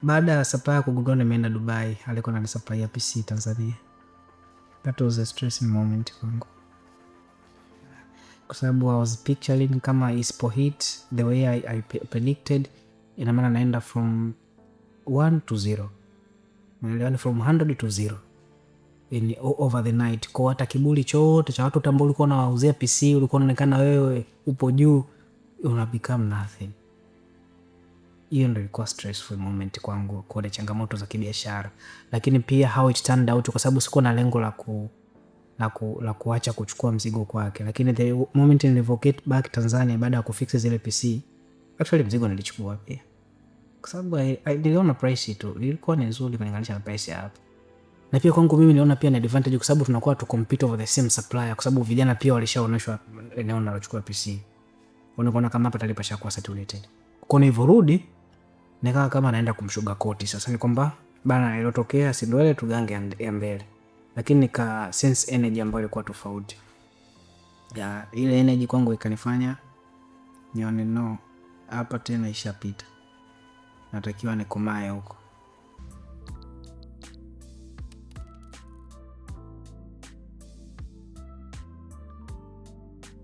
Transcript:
Baada ya supplier kugundua nimeenda Dubai, alikuwa ananisupply PC Tanzania. That was a stressing moment kwangu, kwa sababu I was picturing kama isipo hit the way I predicted, ina maana naenda from 1 to 0, yani from 100 to 0 in over the night. Kwa hata kiburi chote cha watu ambao ulikuwa unawauzia PC, ulikuwa unaonekana wewe upo juu, una become nothing. Hiyo ndio ilikuwa stressful moment kwangu, kwa changamoto za kibiashara. Lakini pia how it turned out, kwa sababu sikuwa na lengo la kuacha kuchukua mzigo kwake. Lakini the moment nilivyoget back Tanzania baada ya kufix zile PC, actually mzigo nilichukua pia, kwa sababu niliona price tu ilikuwa ni nzuri kulinganisha na price hapa. Na pia kwangu mimi niliona pia ni advantage, kwa sababu tunakuwa tu compete over the same supplier, kwa sababu vijana pia walishaoneshwa eneo nalochukua PC. Unaona kama hapa talipa shakuwa saturated. Kwa nilivyorudi nikawa kama naenda kumshuga koti. Sasa ni kwamba bana ilotokea si ndio ile tugange ya mbele, lakini nika sense energy ambayo ilikuwa tofauti. Ya ile energy kwangu ikanifanya nione no, hapa tena ishapita, natakiwa nikomae huko.